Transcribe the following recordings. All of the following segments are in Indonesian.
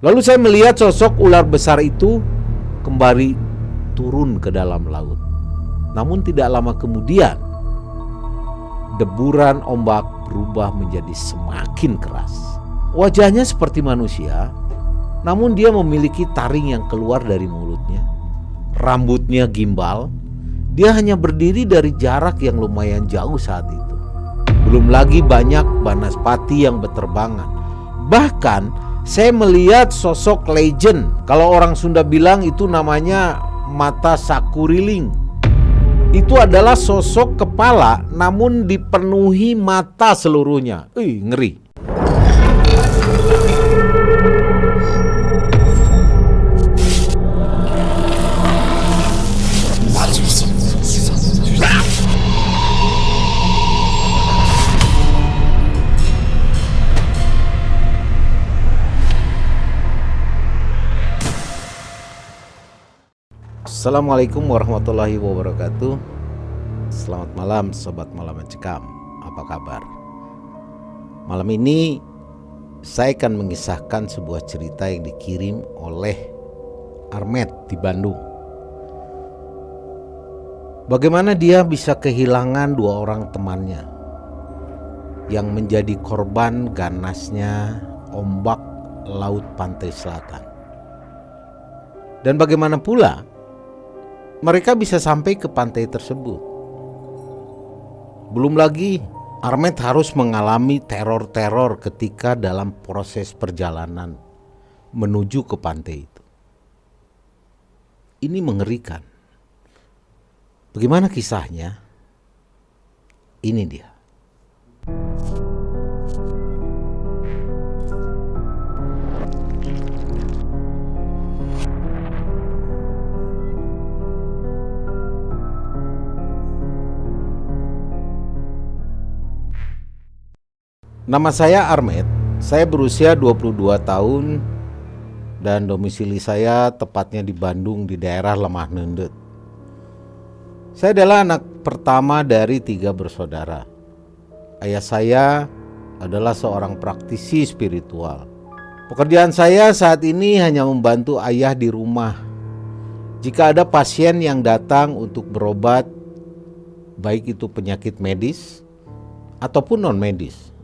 Lalu saya melihat sosok ular besar itu kembali turun ke dalam laut. Namun tidak lama kemudian, deburan ombak berubah menjadi semakin keras. Wajahnya seperti manusia, namun dia memiliki taring yang keluar dari mulutnya. Rambutnya gimbal. Dia hanya berdiri dari jarak yang lumayan jauh saat itu. Belum lagi banyak banaspati yang berterbangan. Bahkan saya melihat sosok legend. Kalau orang Sunda bilang itu namanya mata sakuriling. Itu adalah sosok kepala namun dipenuhi mata seluruhnya. Ngeri. Assalamualaikum warahmatullahi wabarakatuh. Selamat malam Sobat Malam Mencekam. Apa kabar? Malam ini saya akan mengisahkan sebuah cerita yang dikirim oleh Armet di Bandung. Bagaimana dia bisa kehilangan dua orang temannya yang menjadi korban ganasnya ombak laut pantai selatan. Dan bagaimana pula mereka bisa sampai ke pantai tersebut. Belum lagi Armet harus mengalami teror-teror ketika dalam proses perjalanan menuju ke pantai itu. Ini mengerikan. Bagaimana kisahnya? Ini dia. Nama saya Armet, saya berusia 22 tahun dan domisili saya tepatnya di Bandung di daerah Lemah Nendet. Saya adalah anak pertama dari 3 bersaudara. Ayah saya adalah seorang praktisi spiritual. Pekerjaan saya saat ini hanya membantu ayah di rumah. Jika ada pasien yang datang untuk berobat, baik itu penyakit medis ataupun non-medis.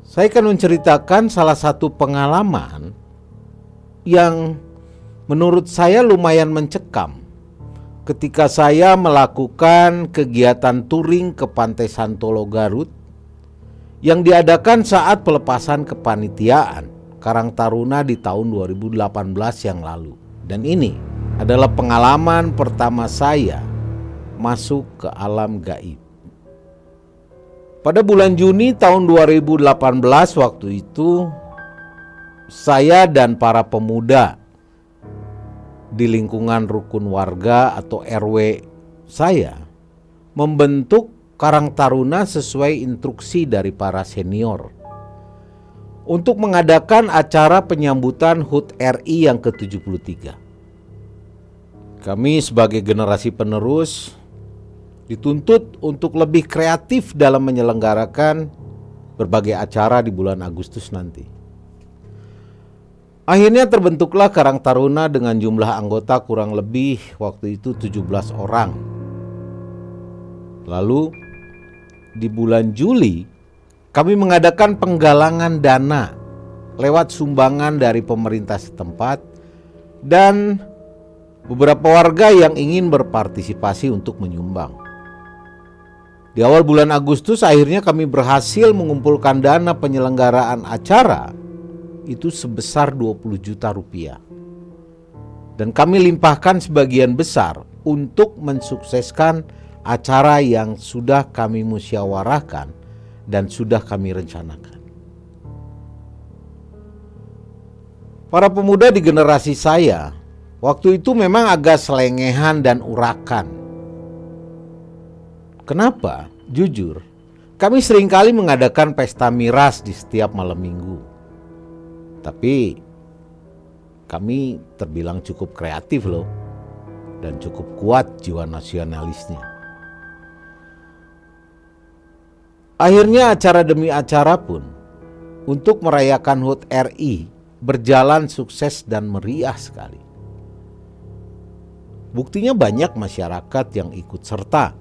Saya akan menceritakan salah satu pengalaman yang menurut saya lumayan mencekam ketika saya melakukan kegiatan touring ke Pantai Santolo Garut yang diadakan saat pelepasan kepanitiaan Karang Taruna di tahun 2018 yang lalu. Dan ini adalah pengalaman pertama saya masuk ke alam gaib. Pada bulan Juni tahun 2018 waktu itu, saya dan para pemuda di lingkungan rukun warga atau RW saya membentuk Karang Taruna sesuai instruksi dari para senior untuk mengadakan acara penyambutan HUT RI yang ke-73. Kami sebagai generasi penerus dituntut untuk lebih kreatif dalam menyelenggarakan berbagai acara di bulan Agustus nanti. Akhirnya terbentuklah Karang Taruna dengan jumlah anggota kurang lebih waktu itu 17 orang. Lalu di bulan Juli kami mengadakan penggalangan dana lewat sumbangan dari pemerintah setempat dan beberapa warga yang ingin berpartisipasi untuk menyumbang. Di awal bulan Agustus akhirnya kami berhasil mengumpulkan dana penyelenggaraan acara itu sebesar 20 juta rupiah. Dan kami limpahkan sebagian besar untuk mensukseskan acara yang sudah kami musyawarahkan dan sudah kami rencanakan. Para pemuda di generasi saya waktu itu memang agak selengehan dan urakan. Kenapa? Jujur, kami seringkali mengadakan pesta miras di setiap malam minggu. Tapi kami terbilang cukup kreatif loh, dan cukup kuat jiwa nasionalisnya. Akhirnya acara demi acara pun untuk merayakan HUT RI berjalan sukses dan meriah sekali. Buktinya banyak masyarakat yang ikut serta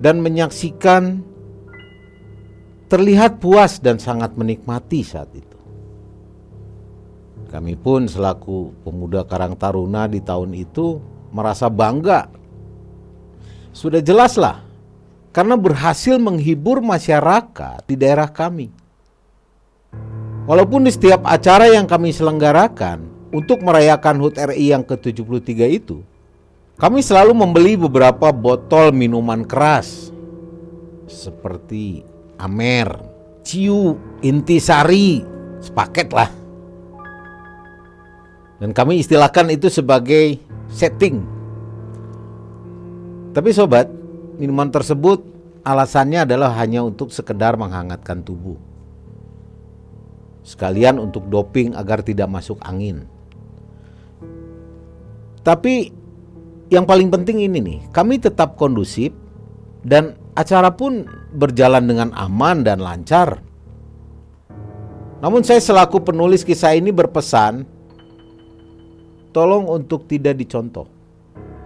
dan menyaksikan, terlihat puas dan sangat menikmati saat itu. Kami pun selaku pemuda Karang Taruna di tahun itu merasa bangga. Sudah jelaslah, karena berhasil menghibur masyarakat di daerah kami. Walaupun di setiap acara yang kami selenggarakan untuk merayakan HUT RI yang ke-73 itu, kami selalu membeli beberapa botol minuman keras seperti Amer, Ciu, Intisari, sepaket lah. Dan kami istilahkan itu sebagai setting. Tapi sobat, minuman tersebut alasannya adalah hanya untuk sekedar menghangatkan tubuh. Sekalian untuk doping agar tidak masuk angin. Tapi yang paling penting ini nih, kami tetap kondusif dan acara pun berjalan dengan aman dan lancar. Namun saya selaku penulis kisah ini berpesan, tolong untuk tidak dicontoh,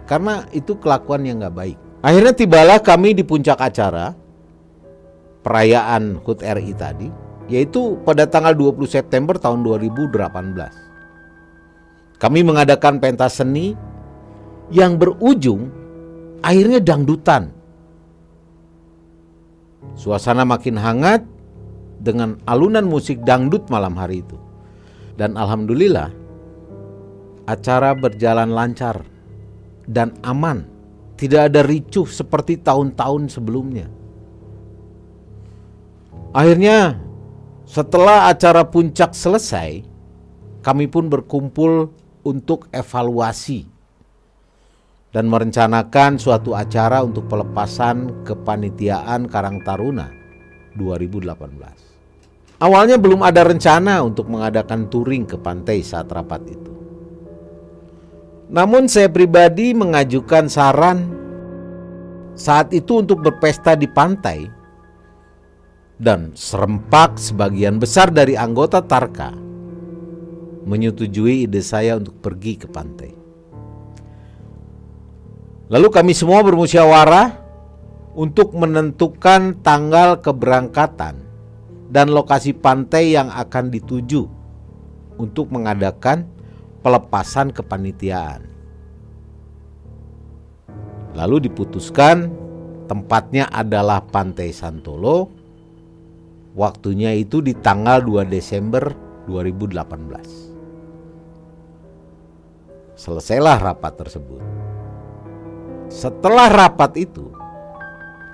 karena itu kelakuan yang gak baik. Akhirnya tibalah kami di puncak acara perayaan HUT RI tadi, yaitu pada tanggal 20 September tahun 2018. Kami mengadakan pentas seni yang berujung akhirnya dangdutan. Suasana makin hangat dengan alunan musik dangdut malam hari itu. Dan alhamdulillah acara berjalan lancar dan aman. Tidak ada ricuh seperti tahun-tahun sebelumnya. Akhirnya setelah acara puncak selesai, kami pun berkumpul untuk evaluasi dan merencanakan suatu acara untuk pelepasan kepanitiaan Karang Taruna 2018. Awalnya belum ada rencana untuk mengadakan touring ke pantai saat rapat itu. Namun saya pribadi mengajukan saran saat itu untuk berpesta di pantai, dan serempak sebagian besar dari anggota Tarka menyetujui ide saya untuk pergi ke pantai. Lalu kami semua bermusyawarah untuk menentukan tanggal keberangkatan dan lokasi pantai yang akan dituju untuk mengadakan pelepasan kepanitiaan. Lalu diputuskan tempatnya adalah Pantai Santolo. Waktunya itu di tanggal 2 Desember 2018. Selesailah rapat tersebut. Setelah rapat itu,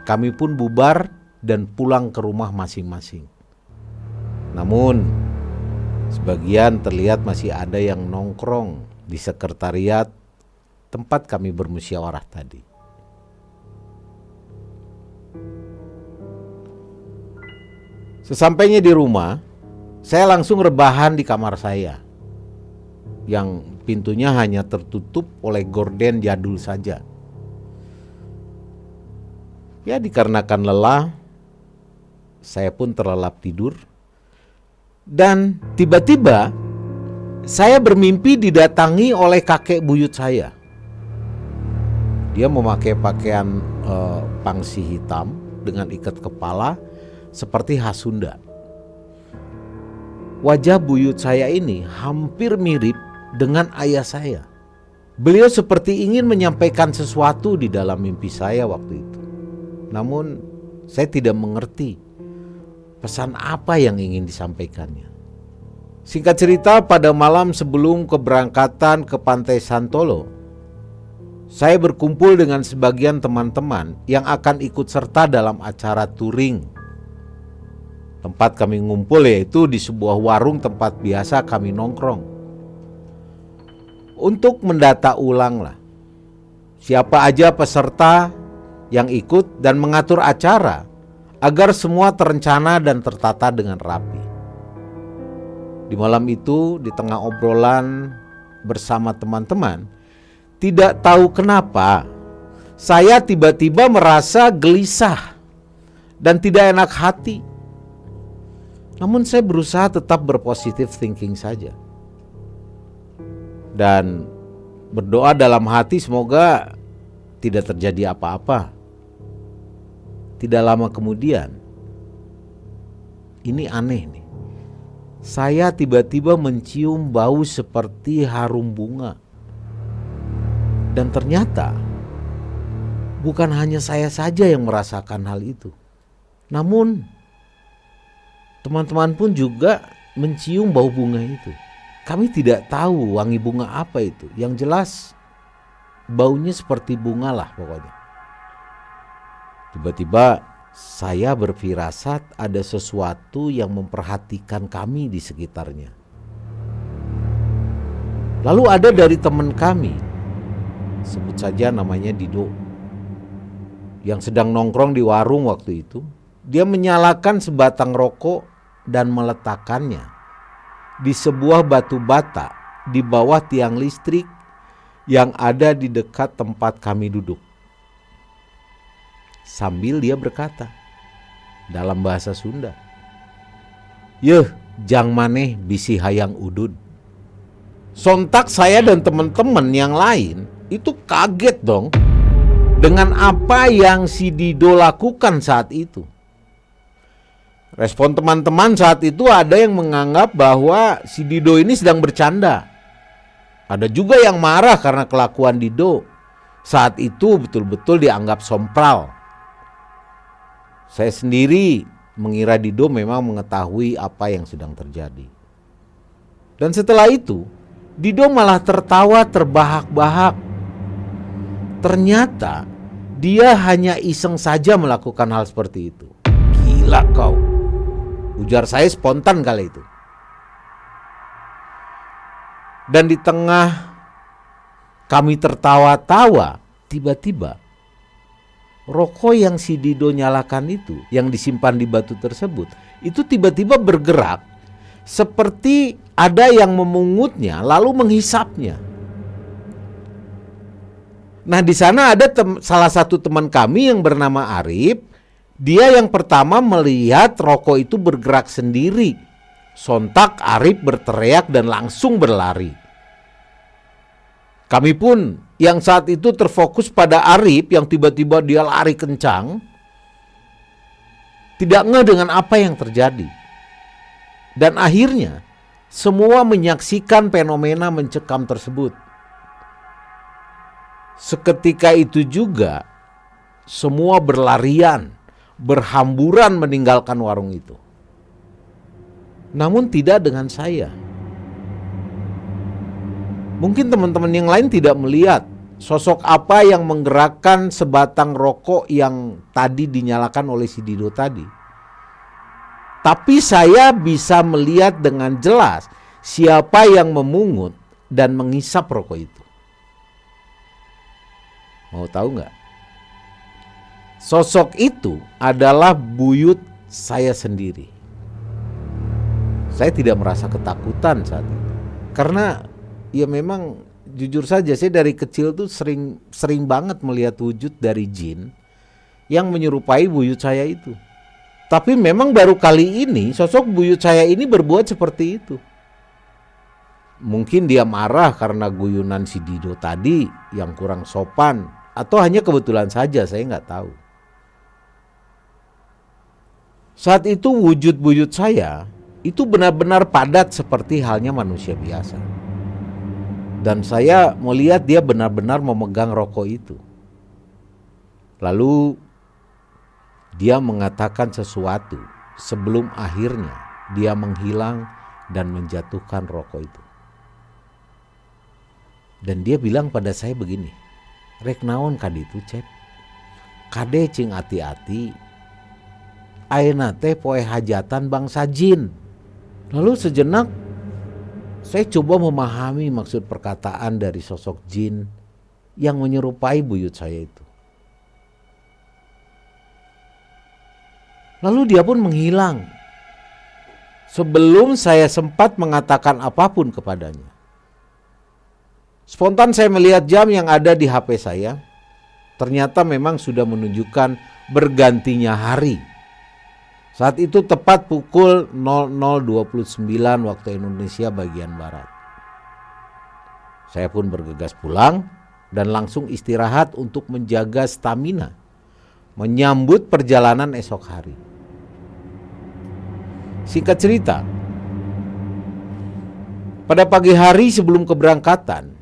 kami pun bubar dan pulang ke rumah masing-masing. Namun, sebagian terlihat masih ada yang nongkrong di sekretariat tempat kami bermusyawarah tadi. Sesampainya di rumah, saya langsung rebahan di kamar saya yang pintunya hanya tertutup oleh gorden jadul saja. Ya, dikarenakan lelah, saya pun terlelap tidur. Dan tiba-tiba saya bermimpi didatangi oleh kakek buyut saya. Dia memakai pakaian pangsi hitam dengan ikat kepala seperti khas Sunda. Wajah buyut saya ini hampir mirip dengan ayah saya. Beliau seperti ingin menyampaikan sesuatu di dalam mimpi saya waktu itu. Namun saya tidak mengerti pesan apa yang ingin disampaikannya. Singkat cerita, pada malam sebelum keberangkatan ke Pantai Santolo, saya berkumpul dengan sebagian teman-teman yang akan ikut serta dalam acara touring. Tempat kami ngumpul yaitu di sebuah warung tempat biasa kami nongkrong. Untuk mendata ulang lah siapa aja peserta yang ikut dan mengatur acara agar semua terencana dan tertata dengan rapi. Di malam itu, di tengah obrolan bersama teman-teman, tidak tahu kenapa saya tiba-tiba merasa gelisah dan tidak enak hati. Namun saya berusaha tetap berpositif thinking saja. Dan berdoa dalam hati semoga tidak terjadi apa-apa. Tidak lama kemudian, ini aneh nih. Saya tiba-tiba mencium bau seperti harum bunga. Dan ternyata bukan hanya saya saja yang merasakan hal itu. Namun teman-teman pun juga mencium bau bunga itu. Kami tidak tahu wangi bunga apa itu. Yang jelas baunya seperti bunga lah pokoknya. Tiba-tiba saya berfirasat ada sesuatu yang memperhatikan kami di sekitarnya. Lalu ada dari teman kami, sebut saja namanya Dido, yang sedang nongkrong di warung waktu itu. Dia menyalakan sebatang rokok dan meletakkannya di sebuah batu bata di bawah tiang listrik yang ada di dekat tempat kami duduk. Sambil dia berkata dalam bahasa Sunda, "Yeuh, jang maneh bisi hayang udud." Sontak saya dan teman-teman yang lain itu kaget dong dengan apa yang si Dido lakukan saat itu. Respon teman-teman saat itu ada yang menganggap bahwa si Dido ini sedang bercanda. Ada juga yang marah karena kelakuan Dido saat itu betul-betul dianggap sompral. Saya sendiri mengira Dido memang mengetahui apa yang sedang terjadi. Dan setelah itu, Dido malah tertawa terbahak-bahak. Ternyata dia hanya iseng saja melakukan hal seperti itu. Gila kau, ujar saya spontan kali itu. Dan di tengah kami tertawa-tawa, tiba-tiba rokok yang si Dido nyalakan itu, yang disimpan di batu tersebut, itu tiba-tiba bergerak seperti ada yang memungutnya lalu menghisapnya. Nah, di sana ada salah satu teman kami yang bernama Arif. Dia yang pertama melihat rokok itu bergerak sendiri. Sontak Arif berteriak dan langsung berlari. Kami pun yang saat itu terfokus pada Arif yang tiba-tiba dia lari kencang, tidak ngeh dengan apa yang terjadi. Dan akhirnya semua menyaksikan fenomena mencekam tersebut. Seketika itu juga semua berlarian, berhamburan meninggalkan warung itu. Namun tidak dengan saya. Mungkin teman-teman yang lain tidak melihat sosok apa yang menggerakkan sebatang rokok yang tadi dinyalakan oleh si Dido tadi. Tapi saya bisa melihat dengan jelas siapa yang memungut dan menghisap rokok itu. Mau tahu nggak? Sosok itu adalah buyut saya sendiri. Saya tidak merasa ketakutan saat itu. Karena ya memang jujur saja saya dari kecil tuh sering banget melihat wujud dari jin yang menyerupai buyut saya itu. Tapi memang baru kali ini sosok buyut saya ini berbuat seperti itu. Mungkin dia marah karena guyunan si Dido tadi yang kurang sopan, atau hanya kebetulan saja, saya nggak tahu. Saat itu wujud buyut saya itu benar-benar padat seperti halnya manusia biasa. Dan saya melihat dia benar-benar memegang rokok itu. Lalu dia mengatakan sesuatu sebelum akhirnya dia menghilang dan menjatuhkan rokok itu. Dan dia bilang pada saya begini, "Rek naon kaditu cep? Kade cing ati-ati. Ayeuna teh poe hajatan bangsa jin." Lalu sejenak saya coba memahami maksud perkataan dari sosok jin yang menyerupai buyut saya itu. Lalu dia pun menghilang sebelum saya sempat mengatakan apapun kepadanya. Spontan saya melihat jam yang ada di HP saya. Ternyata memang sudah menunjukkan bergantinya hari. Saat itu tepat pukul 00.29 waktu Indonesia bagian Barat. Saya pun bergegas pulang dan langsung istirahat untuk menjaga stamina, menyambut perjalanan esok hari. Singkat cerita, pada pagi hari sebelum keberangkatan,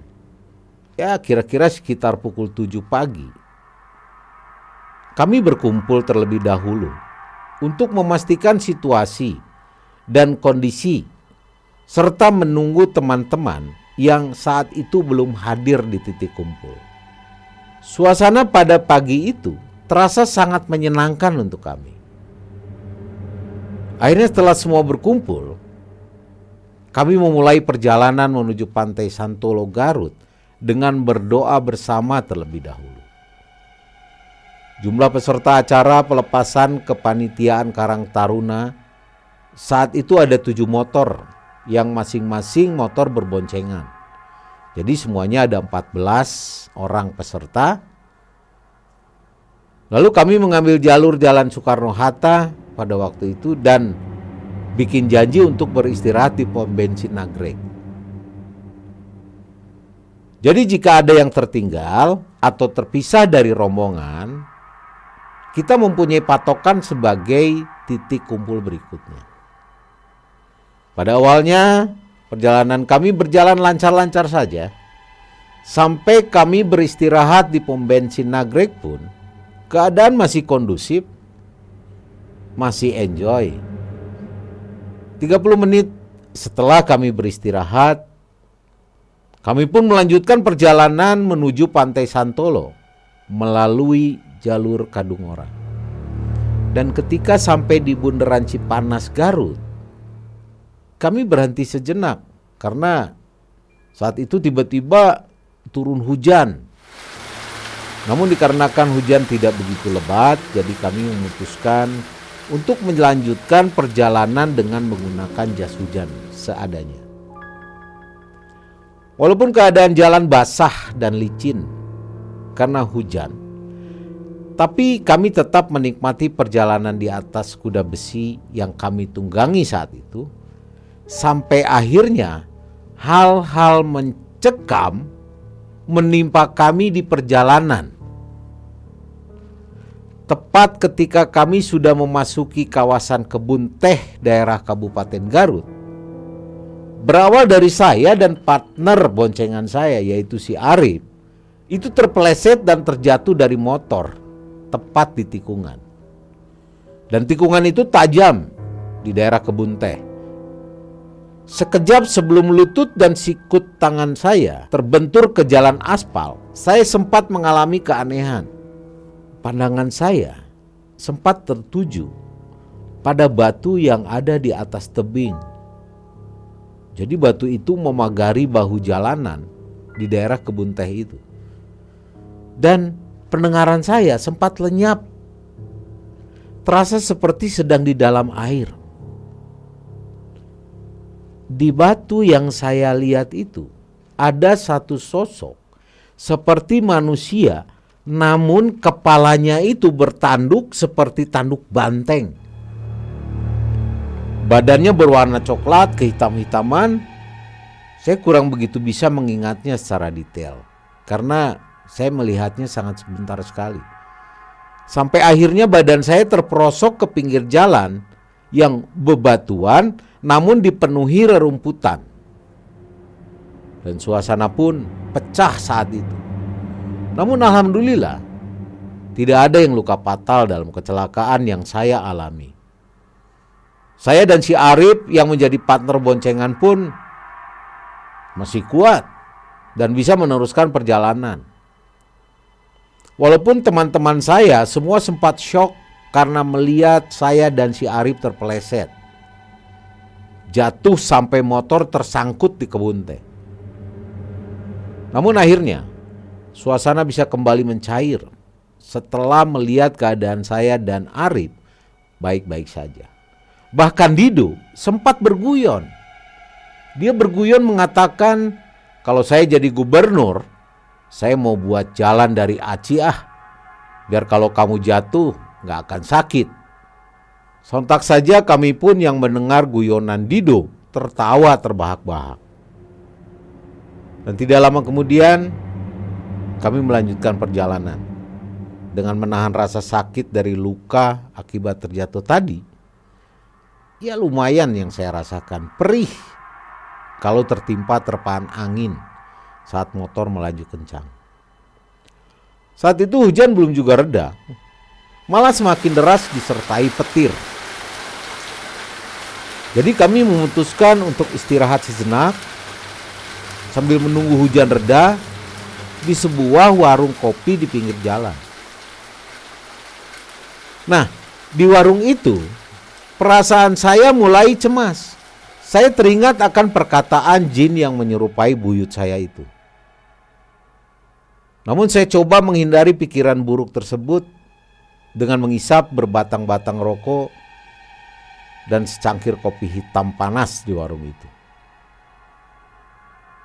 ya kira-kira sekitar pukul 7 pagi, kami berkumpul terlebih dahulu untuk memastikan situasi dan kondisi, serta menunggu teman-teman yang saat itu belum hadir di titik kumpul. Suasana pada pagi itu terasa sangat menyenangkan untuk kami. Akhirnya setelah semua berkumpul, kami memulai perjalanan menuju Pantai Santolo Garut dengan berdoa bersama terlebih dahulu. Jumlah peserta acara pelepasan kepanitiaan Karang Taruna saat itu ada 7 motor yang masing-masing motor berboncengan. Jadi semuanya ada 14 orang peserta. Lalu kami mengambil jalur Jalan Soekarno-Hatta pada waktu itu dan bikin janji untuk beristirahat di pom bensin Nagrek. Jadi jika ada yang tertinggal atau terpisah dari rombongan, kita mempunyai patokan sebagai titik kumpul berikutnya. Pada awalnya, perjalanan kami berjalan lancar-lancar saja. Sampai kami beristirahat di pom bensin Nagrek pun, keadaan masih kondusif, masih enjoy. 30 menit setelah kami beristirahat, kami pun melanjutkan perjalanan menuju Pantai Santolo melalui jalur Kadungora. Dan ketika sampai di Bundaran Cipanas Garut, kami berhenti sejenak karena saat itu tiba-tiba turun hujan. Namun dikarenakan hujan tidak begitu lebat, jadi kami memutuskan untuk melanjutkan perjalanan dengan menggunakan jas hujan seadanya. Walaupun keadaan jalan basah dan licin karena hujan, tapi kami tetap menikmati perjalanan di atas kuda besi yang kami tunggangi saat itu, sampai akhirnya hal-hal mencekam menimpa kami di perjalanan. Tepat ketika kami sudah memasuki kawasan kebun teh daerah Kabupaten Garut, berawal dari saya dan partner boncengan saya yaitu si Arif, itu terpeleset dan terjatuh dari motor tepat di tikungan. Dan tikungan itu tajam di daerah kebun teh. Sekejap sebelum lutut dan sikut tangan saya terbentur ke jalan aspal, saya sempat mengalami keanehan. Pandangan saya sempat tertuju pada batu yang ada di atas tebing. Jadi batu itu memagari bahu jalanan di daerah kebun teh itu. Dan pendengaran saya sempat lenyap. Terasa seperti sedang di dalam air. Di batu yang saya lihat itu ada satu sosok seperti manusia, namun kepalanya itu bertanduk seperti tanduk banteng. Badannya berwarna coklat kehitam-hitaman. Saya kurang begitu bisa mengingatnya secara detail karena saya melihatnya sangat sebentar sekali. Sampai akhirnya badan saya terperosok ke pinggir jalan yang bebatuan namun dipenuhi rerumputan. Dan suasana pun pecah saat itu. Namun alhamdulillah tidak ada yang luka fatal dalam kecelakaan yang saya alami. Saya dan si Arif yang menjadi partner boncengan pun masih kuat dan bisa meneruskan perjalanan. Walaupun teman-teman saya semua sempat syok karena melihat saya dan si Arif terpeleset. Jatuh sampai motor tersangkut di kebun teh. Namun akhirnya suasana bisa kembali mencair setelah melihat keadaan saya dan Arif baik-baik saja. Bahkan Dido sempat berguyon. Dia berguyon mengatakan, kalau saya jadi gubernur, saya mau buat jalan dari Aci biar kalau kamu jatuh gak akan sakit. Sontak saja kami pun yang mendengar guyonan Dido tertawa terbahak-bahak. Dan tidak lama kemudian kami melanjutkan perjalanan. Dengan menahan rasa sakit dari luka akibat terjatuh tadi, ya lumayan yang saya rasakan, perih kalau tertimpa terpaan angin saat motor melaju kencang. Saat itu hujan belum juga reda, malah semakin deras disertai petir. Jadi kami memutuskan untuk istirahat sejenak sambil menunggu hujan reda di sebuah warung kopi di pinggir jalan. Nah, di warung itu perasaan saya mulai cemas. Saya teringat akan perkataan jin yang menyerupai buyut saya itu. Namun saya coba menghindari pikiran buruk tersebut dengan mengisap berbatang-batang rokok dan secangkir kopi hitam panas di warung itu.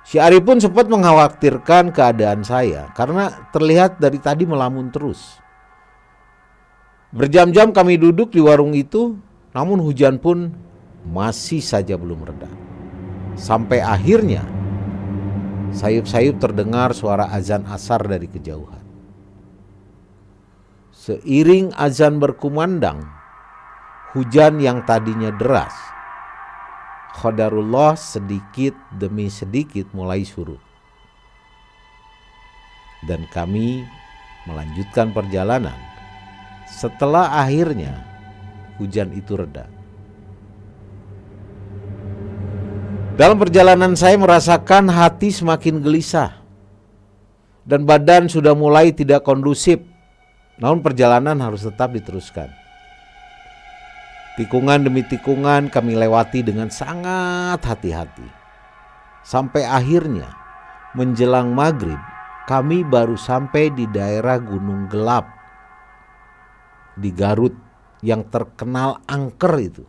Si Ari pun sempat mengkhawatirkan keadaan saya karena terlihat dari tadi melamun terus. Berjam-jam kami duduk di warung itu, namun hujan pun masih saja belum reda. Sampai akhirnya sayup-sayup terdengar suara azan asar dari kejauhan. Seiring azan berkumandang, hujan yang tadinya deras, qadarullah sedikit demi sedikit mulai surut. Dan kami melanjutkan perjalanan setelah akhirnya hujan itu reda. Dalam perjalanan saya merasakan hati semakin gelisah dan badan sudah mulai tidak kondusif. Namun perjalanan harus tetap diteruskan. Tikungan demi tikungan kami lewati dengan sangat hati-hati. Sampai akhirnya menjelang maghrib kami baru sampai di daerah Gunung Gelap di Garut yang terkenal angker itu.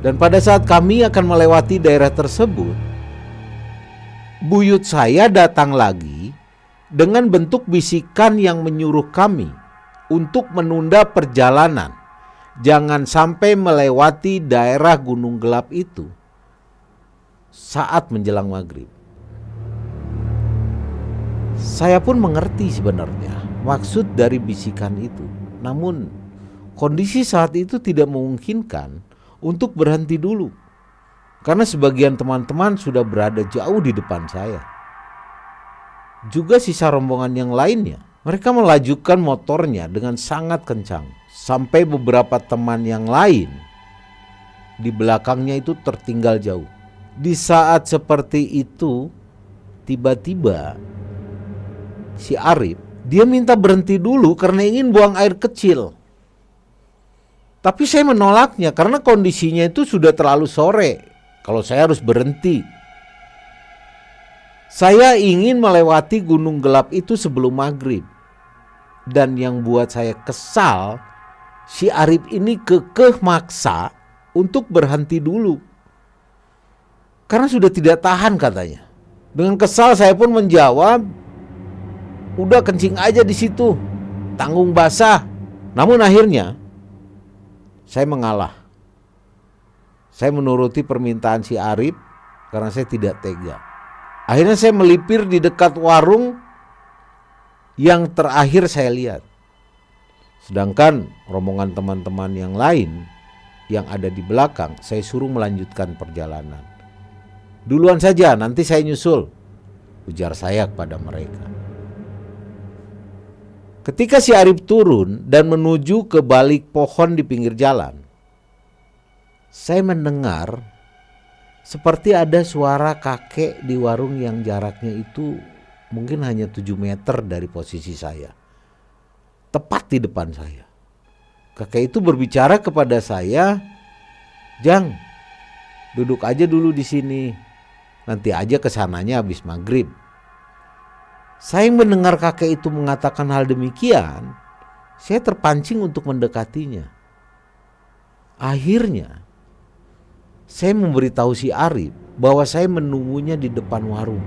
Dan pada saat kami akan melewati daerah tersebut, buyut saya datang lagi dengan bentuk bisikan yang menyuruh kami untuk menunda perjalanan. Jangan sampai melewati daerah Gunung Gelap itu saat menjelang maghrib. Saya pun mengerti sebenarnya maksud dari bisikan itu. Namun kondisi saat itu tidak memungkinkan untuk berhenti dulu. Karena sebagian teman-teman sudah berada jauh di depan saya. Juga sisa rombongan yang lainnya. Mereka melajukan motornya dengan sangat kencang. Sampai beberapa teman yang lain di belakangnya itu tertinggal jauh. Di saat seperti itu, tiba-tiba si Arif, dia minta berhenti dulu karena ingin buang air kecil. Tapi saya menolaknya karena kondisinya itu sudah terlalu sore. Kalau saya harus berhenti. Saya ingin melewati Gunung Gelap itu sebelum maghrib. Dan yang buat saya kesal, si Arif ini kekeh maksa untuk berhenti dulu. Karena sudah tidak tahan katanya. Dengan kesal saya pun menjawab, udah kencing aja di situ, tanggung basah. Namun akhirnya saya mengalah. Saya menuruti permintaan si Arif karena saya tidak tega. Akhirnya saya melipir di dekat warung yang terakhir saya lihat. Sedangkan rombongan teman-teman yang lain yang ada di belakang saya suruh melanjutkan perjalanan. Duluan saja, nanti saya nyusul, ujar saya kepada mereka. Ketika si Arif turun dan menuju ke balik pohon di pinggir jalan, saya mendengar seperti ada suara kakek di warung yang jaraknya itu mungkin hanya 7 meter dari posisi saya. Tepat di depan saya. Kakek itu berbicara kepada saya, "Jang, duduk aja dulu di sini. Nanti aja kesananya habis maghrib." Saya mendengar kakek itu mengatakan hal demikian, saya terpancing untuk mendekatinya. Akhirnya, saya memberitahu si Arif bahwa saya menunggunya di depan warung.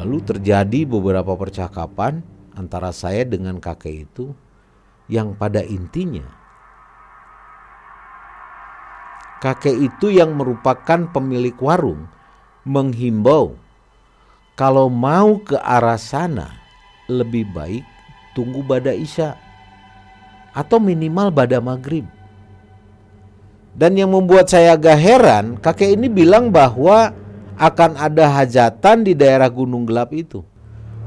Lalu terjadi beberapa percakapan antara saya dengan kakek itu yang pada intinya kakek itu yang merupakan pemilik warung menghimbau kalau mau ke arah sana lebih baik tunggu bada isya atau minimal bada maghrib. Dan yang membuat saya agak heran, kakek ini bilang bahwa akan ada hajatan di daerah Gunung Gelap itu.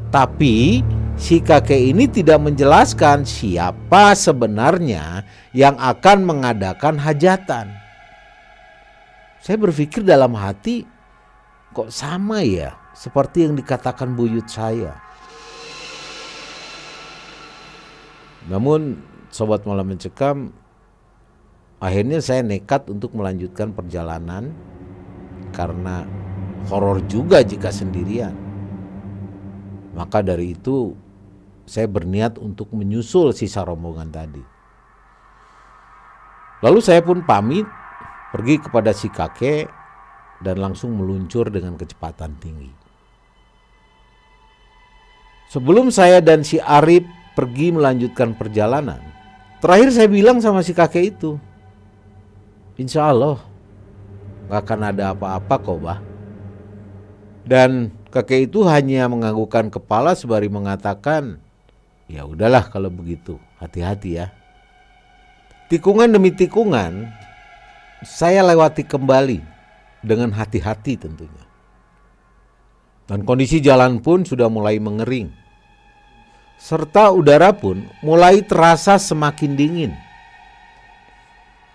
Tapi si kakek ini tidak menjelaskan siapa sebenarnya yang akan mengadakan hajatan. Saya berpikir dalam hati, kok sama ya seperti yang dikatakan buyut saya. Namun sobat malam mencekam, akhirnya saya nekat untuk melanjutkan perjalanan karena horor juga jika sendirian. Maka dari itu saya berniat untuk menyusul sisa rombongan tadi. Lalu saya pun pamit pergi kepada si kakek dan langsung meluncur dengan kecepatan tinggi. Sebelum saya dan si Arif pergi melanjutkan perjalanan, terakhir saya bilang sama si kakek itu, insya Allah gak akan ada apa-apa kok bah. Dan kakek itu hanya menganggukkan kepala sembari mengatakan, ya udahlah kalau begitu, hati-hati ya. Tikungan demi tikungan saya lewati kembali dengan hati-hati tentunya. Dan kondisi jalan pun sudah mulai mengering. Serta udara pun mulai terasa semakin dingin.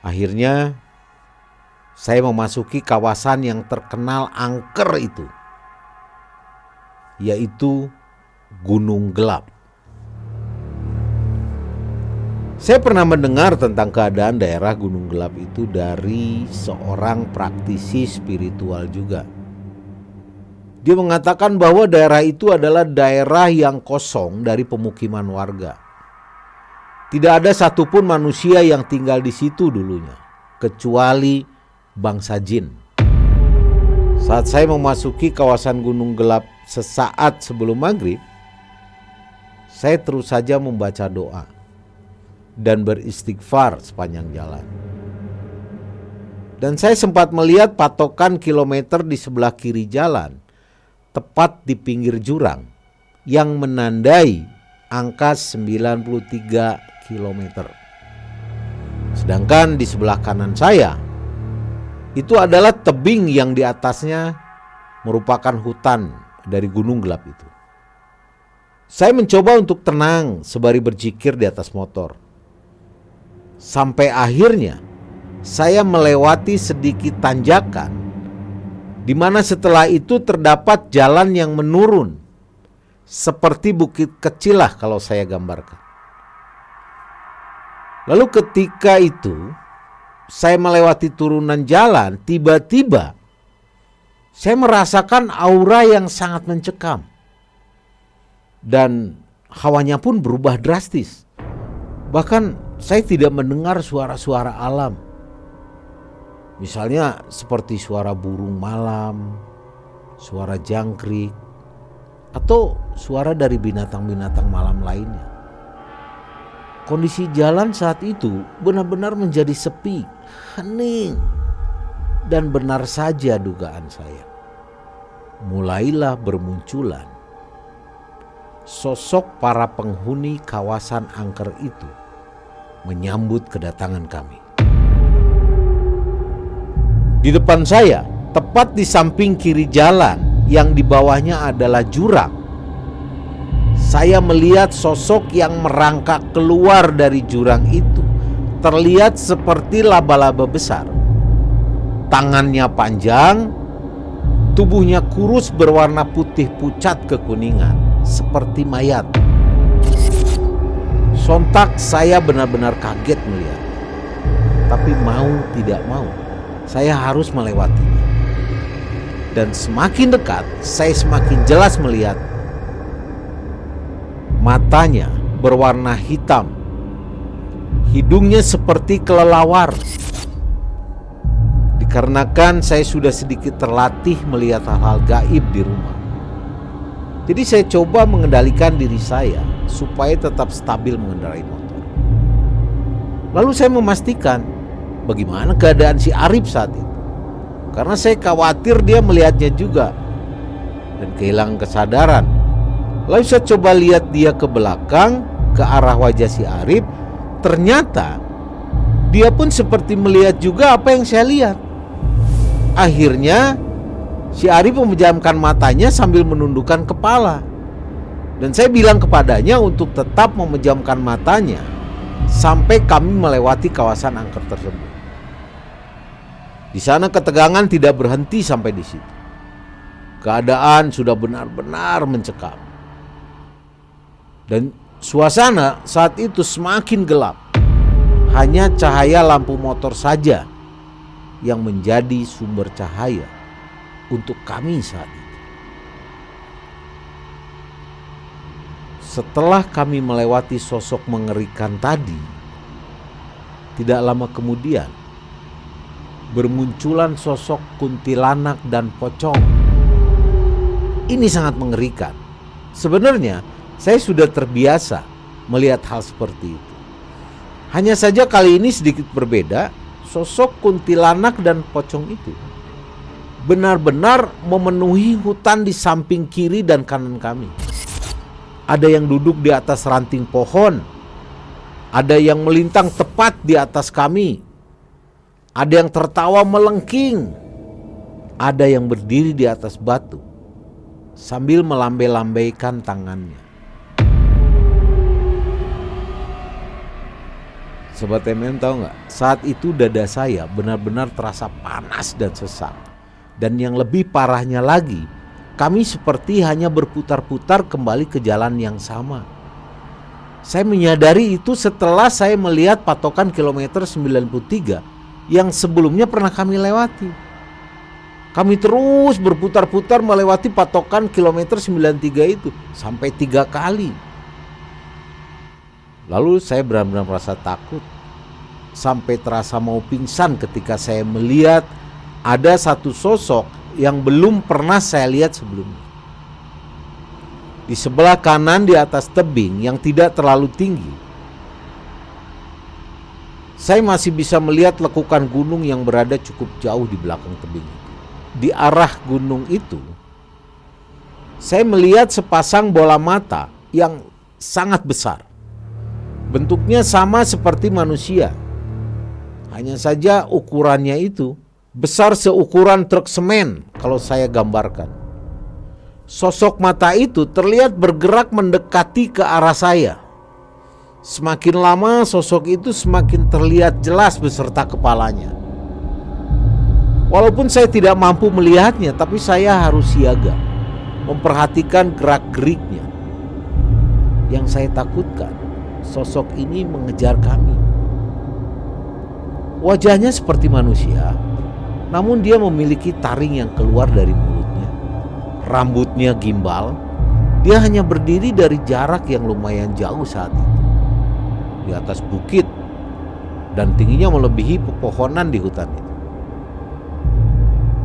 Akhirnya saya memasuki kawasan yang terkenal angker itu, yaitu Gunung Gelap. Saya pernah mendengar tentang keadaan daerah Gunung Gelap itu dari seorang praktisi spiritual juga. Dia mengatakan bahwa daerah itu adalah daerah yang kosong dari pemukiman warga. Tidak ada satupun manusia yang tinggal di situ dulunya, kecuali bangsa jin. Saat saya memasuki kawasan Gunung Gelap sesaat sebelum maghrib, saya terus saja membaca doa dan beristighfar sepanjang jalan. Dan saya sempat melihat patokan kilometer di sebelah kiri jalan, tepat di pinggir jurang, yang menandai angka 93 km. Sedangkan di sebelah kanan saya, itu adalah tebing yang di atasnya merupakan hutan dari Gunung Gelap itu. Saya mencoba untuk tenang sembari berzikir di atas motor. Sampai akhirnya saya melewati sedikit tanjakan, di mana setelah itu terdapat jalan yang menurun, seperti bukit kecil lah kalau saya gambarkan. Lalu ketika itu saya melewati turunan jalan, tiba-tiba saya merasakan aura yang sangat mencekam. Dan hawanya pun berubah drastis. Bahkan saya tidak mendengar suara-suara alam. Misalnya seperti suara burung malam, suara jangkrik, atau suara dari binatang-binatang malam lainnya. Kondisi jalan saat itu benar-benar menjadi sepi, hening, dan benar saja dugaan saya. Mulailah bermunculan sosok para penghuni kawasan angker itu menyambut kedatangan kami. Di depan saya, tepat di samping kiri jalan yang di bawahnya adalah jurang, saya melihat sosok yang merangkak keluar dari jurang itu. Terlihat seperti laba-laba besar. Tangannya panjang, tubuhnya kurus berwarna putih pucat kekuningan, seperti mayat. Sontak saya benar-benar kaget melihat. Tapi mau tidak mau, saya harus melewatinya. Dan semakin dekat, saya semakin jelas melihat matanya berwarna hitam, hidungnya seperti kelelawar. Dikarenakan saya sudah sedikit terlatih melihat hal-hal gaib di rumah, jadi saya coba mengendalikan diri saya supaya tetap stabil mengendarai motor. Lalu saya memastikan bagaimana keadaan si Arif saat itu, karena saya khawatir dia melihatnya juga dan kehilangan kesadaran. Lalu saya coba lihat dia ke belakang, ke arah wajah si Arif. Ternyata dia pun seperti melihat juga apa yang saya lihat. Akhirnya si Arif memejamkan matanya sambil menundukkan kepala. Dan saya bilang kepadanya untuk tetap memejamkan matanya sampai kami melewati kawasan angker tersebut. Di sana ketegangan tidak berhenti sampai di situ. Keadaan sudah benar-benar mencekam. Dan suasana saat itu semakin gelap. Hanya cahaya lampu motor saja yang menjadi sumber cahaya untuk kami saat itu. Setelah kami melewati sosok mengerikan tadi, tidak lama kemudian bermunculan sosok kuntilanak dan pocong. Ini sangat mengerikan. Sebenarnya saya sudah terbiasa melihat hal seperti itu. Hanya saja kali ini sedikit berbeda. Sosok kuntilanak dan pocong itu benar-benar memenuhi hutan di samping kiri dan kanan kami. Ada yang duduk di atas ranting pohon, ada yang melintang tepat di atas kami, ada yang tertawa melengking, ada yang berdiri di atas batu sambil melambai-lambaikan tangannya. Sobat MM tahu nggak? Saat itu dada saya benar-benar terasa panas dan sesak. Dan yang lebih parahnya lagi, kami seperti hanya berputar-putar kembali ke jalan yang sama. Saya menyadari itu setelah saya melihat patokan kilometer 93 yang sebelumnya pernah kami lewati. Kami terus berputar-putar melewati patokan kilometer 93 itu sampai 3 kali. Lalu saya benar-benar merasa takut sampai terasa mau pingsan ketika saya melihat ada satu sosok yang belum pernah saya lihat sebelumnya. Di sebelah kanan di atas tebing yang tidak terlalu tinggi, saya masih bisa melihat lekukan gunung yang berada cukup jauh di belakang tebing itu. Di arah gunung itu, saya melihat sepasang bola mata yang sangat besar. Bentuknya sama seperti manusia. Hanya saja ukurannya itu besar seukuran truk semen kalau saya gambarkan. Sosok mata itu terlihat bergerak mendekati ke arah saya. Semakin lama sosok itu semakin terlihat jelas beserta kepalanya. Walaupun saya tidak mampu melihatnya, tapi saya harus siaga, memperhatikan gerak-geriknya. Yang saya takutkan, sosok ini mengejar kami. Wajahnya seperti manusia, namun dia memiliki taring yang keluar dari mulutnya. Rambutnya gimbal. Dia hanya berdiri dari jarak yang lumayan jauh saat itu, di atas bukit, dan tingginya melebihi pepohonan di hutan itu.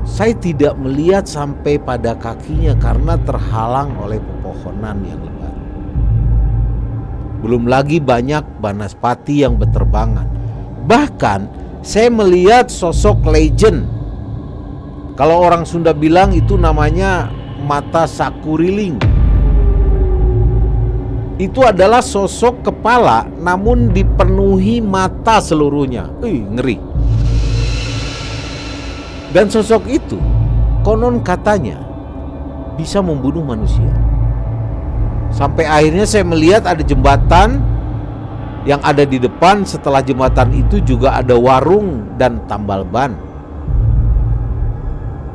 Saya tidak melihat sampai pada kakinya karena terhalang oleh pepohonan yang lebat. Belum lagi banyak banaspati yang berterbangan. Bahkan saya melihat sosok legend. Kalau orang Sunda bilang itu namanya mata sakuriling. Itu adalah sosok kepala namun dipenuhi mata seluruhnya. Ngeri. Dan sosok itu konon katanya bisa membunuh manusia. Sampai akhirnya saya melihat ada jembatan yang ada di depan. Setelah jembatan itu juga ada warung dan tambal ban.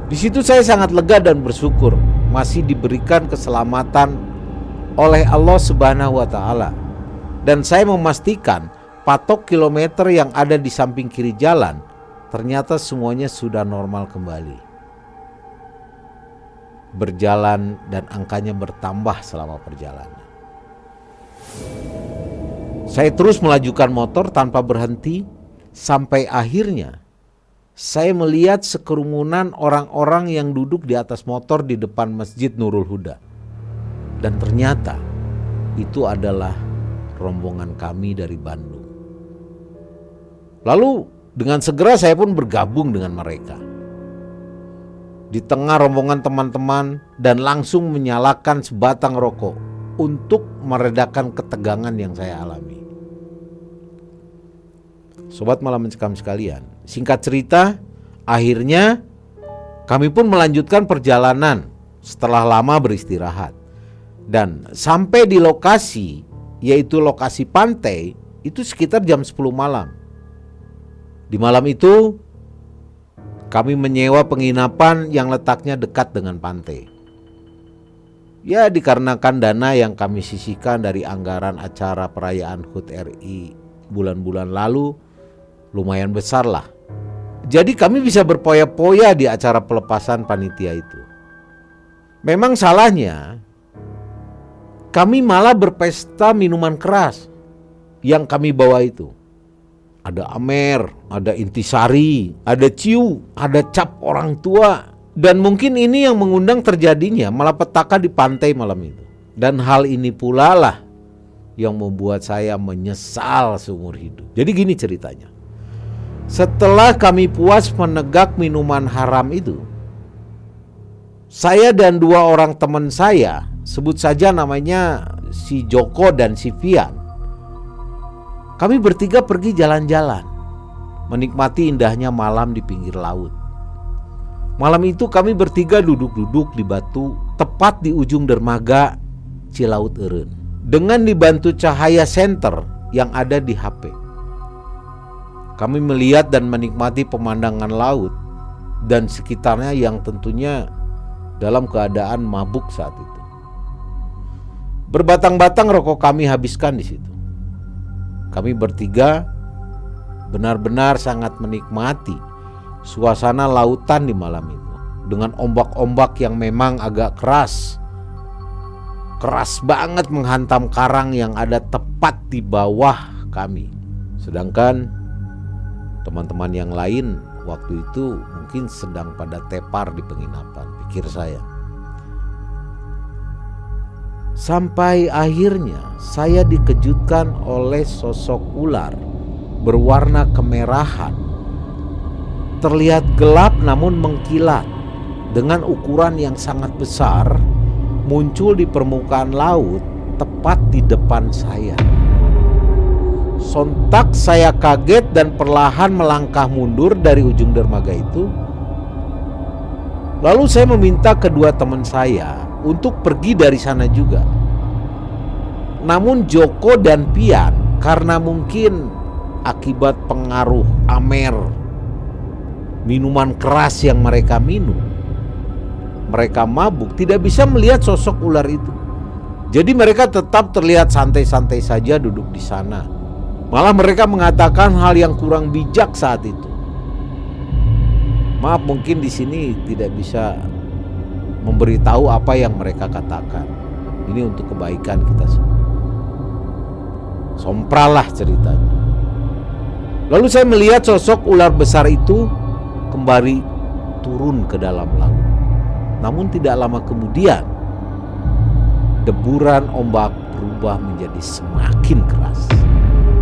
Di situ saya sangat lega dan bersyukur masih diberikan keselamatan oleh Allah Subhanahu wa taala. Dan saya memastikan patok kilometer yang ada di samping kiri jalan ternyata semuanya sudah normal kembali. berjalan dan angkanya bertambah selama perjalanan. Saya terus melajukan motor tanpa berhenti sampai akhirnya saya melihat sekerumunan orang-orang yang duduk di atas motor di depan Masjid Nurul Huda. Dan ternyata itu adalah rombongan kami dari Bandung. Lalu dengan segera saya pun bergabung dengan mereka di tengah rombongan teman-teman dan langsung menyalakan sebatang rokok untuk meredakan ketegangan yang saya alami. Sobat Malam Mencekam sekalian, singkat cerita, akhirnya kami pun melanjutkan perjalanan setelah lama beristirahat. Dan sampai di lokasi, yaitu lokasi pantai, itu sekitar jam 10 malam. Di malam itu, kami menyewa penginapan yang letaknya dekat dengan pantai. Ya, dikarenakan dana yang kami sisihkan dari anggaran acara perayaan HUT RI bulan-bulan lalu, lumayan besar lah. Jadi kami bisa berpoya-poya di acara pelepasan panitia itu. Memang salahnya, kami malah berpesta minuman keras yang kami bawa itu. Ada Amer, ada Intisari, ada Ciu, ada cap orang tua. Dan mungkin ini yang mengundang terjadinya malapetaka di pantai malam itu. Dan hal ini pula lah yang membuat saya menyesal seumur hidup. Jadi gini ceritanya. Setelah kami puas menegak minuman haram itu, saya dan 2 orang teman saya, sebut saja namanya si Joko dan si Fian, kami bertiga pergi jalan-jalan, menikmati indahnya malam di pinggir laut. Malam itu kami bertiga duduk-duduk di batu tepat di ujung dermaga Cilaut Eureun, dengan dibantu cahaya senter yang ada di HP. Kami melihat dan menikmati pemandangan laut dan sekitarnya yang tentunya dalam keadaan mabuk saat itu. Berbatang-batang rokok kami habiskan di situ. Kami bertiga benar-benar sangat menikmati suasana lautan di malam itu dengan ombak-ombak yang memang agak keras banget menghantam karang yang ada tepat di bawah kami. Sedangkan teman-teman yang lain waktu itu mungkin sedang pada tepar di penginapan, pikir saya. Sampai akhirnya saya dikejutkan oleh sosok ular berwarna kemerahan. Terlihat gelap namun mengkilat dengan ukuran yang sangat besar, muncul di permukaan laut tepat di depan saya. Sontak saya kaget dan perlahan melangkah mundur dari ujung dermaga itu. Lalu saya meminta kedua teman saya untuk pergi dari sana juga. Namun Joko dan Pian, karena mungkin akibat pengaruh Amer, minuman keras yang mereka minum, mereka mabuk, tidak bisa melihat sosok ular itu. Jadi mereka tetap terlihat santai-santai saja duduk di sana. Malah mereka mengatakan hal yang kurang bijak saat itu. Maaf, mungkin di sini tidak bisa memberitahu apa yang mereka katakan. Ini untuk kebaikan kita semua. Sompralah ceritanya. Lalu saya melihat sosok ular besar itu kembali turun ke dalam laut. Namun tidak lama kemudian, deburan ombak berubah menjadi semakin keras,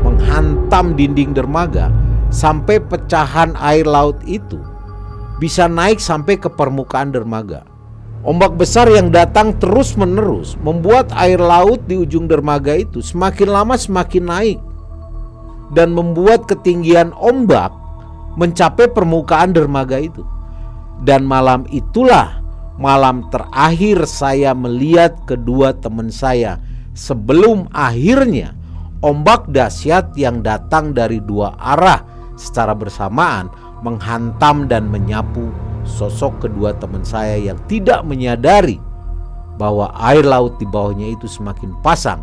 menghantam dinding dermaga sampai pecahan air laut itu bisa naik sampai ke permukaan dermaga. Ombak besar yang datang terus-menerus membuat air laut di ujung dermaga itu semakin lama semakin naik dan membuat ketinggian ombak mencapai permukaan dermaga itu. Dan malam itulah malam terakhir saya melihat kedua teman saya sebelum akhirnya ombak dahsyat yang datang dari 2 arah secara bersamaan menghantam dan menyapu sosok kedua teman saya yang tidak menyadari bahwa air laut di bawahnya itu semakin pasang.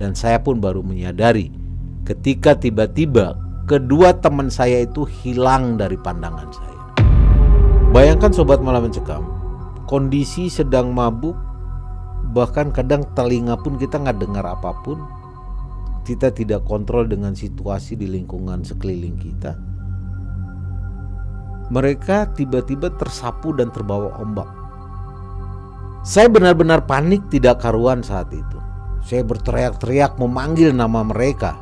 Dan saya pun baru menyadari ketika tiba-tiba kedua teman saya itu hilang dari pandangan saya. Bayangkan sobat malam mencekam, kondisi sedang mabuk, bahkan kadang telinga pun kita nggak dengar apapun. Kita tidak kontrol dengan situasi di lingkungan sekeliling kita. Mereka tiba-tiba tersapu dan terbawa ombak. Saya benar-benar panik tidak karuan saat itu. Saya berteriak-teriak memanggil nama mereka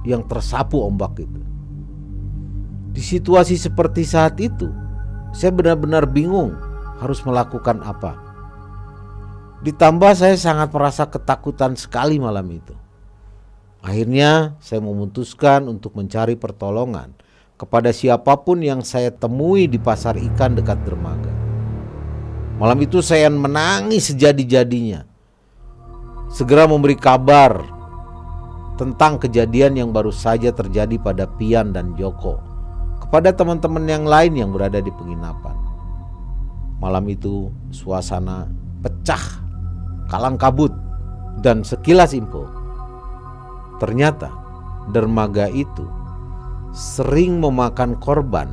yang tersapu ombak itu. Di situasi seperti saat itu, saya benar-benar bingung harus melakukan apa. Ditambah saya sangat merasa ketakutan sekali malam itu. Akhirnya saya memutuskan untuk mencari pertolongan kepada siapapun yang saya temui di pasar ikan dekat dermaga. Malam itu saya menangis sejadi-jadinya. Segera memberi kabar tentang kejadian yang baru saja terjadi pada Pian dan Joko kepada teman-teman yang lain yang berada di penginapan. Malam itu suasana pecah, kalang kabut, dan sekilas info, ternyata dermaga itu sering memakan korban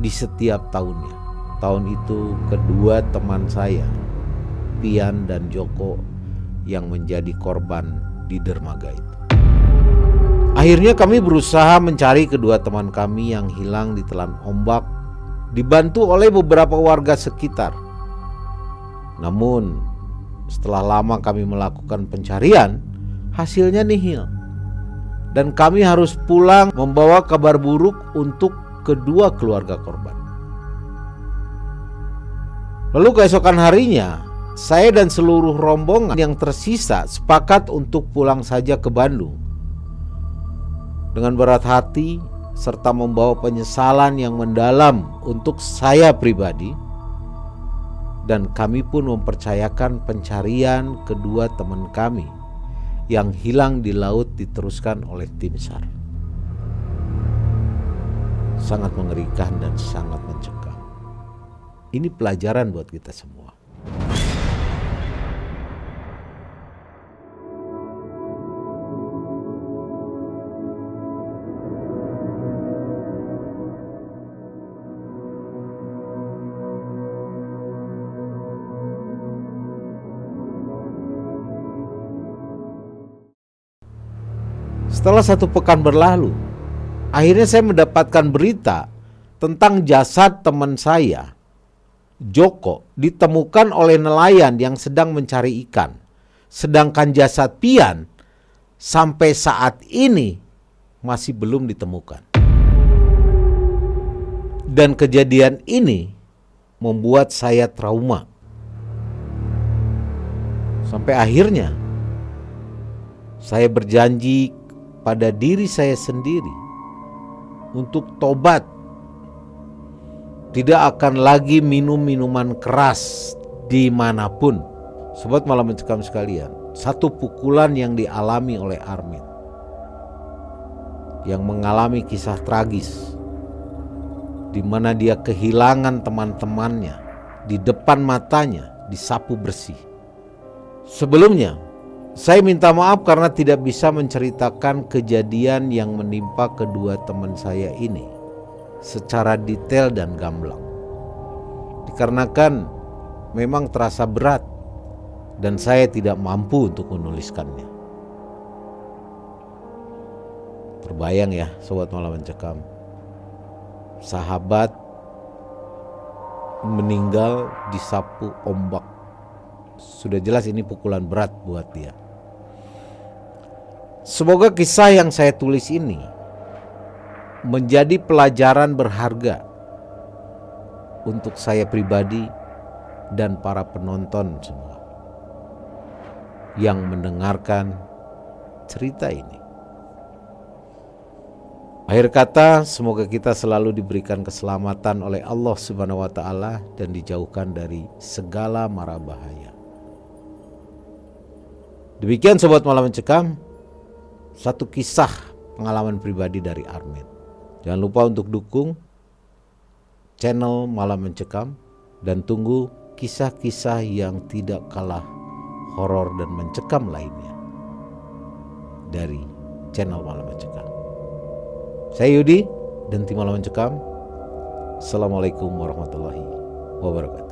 di setiap tahunnya. Tahun itu kedua teman saya, Pian dan Joko, yang menjadi korban di dermaga itu. Akhirnya kami berusaha mencari kedua teman kami yang hilang ditelan ombak, dibantu oleh beberapa warga sekitar. Namun setelah lama kami melakukan pencarian, hasilnya nihil. Dan kami harus pulang membawa kabar buruk untuk kedua keluarga korban. Lalu keesokan harinya, saya dan seluruh rombongan yang tersisa sepakat untuk pulang saja ke Bandung. Dengan berat hati serta membawa penyesalan yang mendalam untuk saya pribadi, dan kami pun mempercayakan pencarian kedua teman kami yang hilang di laut diteruskan oleh tim SAR. Sangat mengerikan dan sangat mencekam. Ini pelajaran buat kita semua. Setelah 1 pekan berlalu, akhirnya saya mendapatkan berita tentang jasad teman saya, Joko, ditemukan oleh nelayan yang sedang mencari ikan. Sedangkan jasad Pian sampai saat ini masih belum ditemukan. Dan kejadian ini membuat saya trauma. Sampai akhirnya saya berjanji pada diri saya sendiri untuk tobat. Tidak akan lagi minum minuman keras dimanapun. Sobat Malam Mencekam sekalian, satu pukulan yang dialami oleh Armin, yang mengalami kisah tragis di mana dia kehilangan teman-temannya di depan matanya, disapu bersih. Sebelumnya, saya minta maaf karena tidak bisa menceritakan kejadian yang menimpa kedua teman saya ini secara detail dan gamblang. Dikarenakan memang terasa berat dan saya tidak mampu untuk menuliskannya. Terbayang ya Sobat Malam Mencekam, sahabat meninggal disapu ombak. Sudah jelas ini pukulan berat buat dia. Semoga kisah yang saya tulis ini menjadi pelajaran berharga untuk saya pribadi dan para penonton semua yang mendengarkan cerita ini. Akhir kata, semoga kita selalu diberikan keselamatan oleh Allah Subhanahu wa taala dan dijauhkan dari segala mara bahaya. Demikian Sobat Malam Mencekam, satu kisah pengalaman pribadi dari Armin. Jangan lupa untuk dukung channel Malam Mencekam dan tunggu kisah-kisah yang tidak kalah horor dan mencekam lainnya dari channel Malam Mencekam. Saya Yudi dan tim Malam Mencekam. Assalamualaikum warahmatullahi wabarakatuh.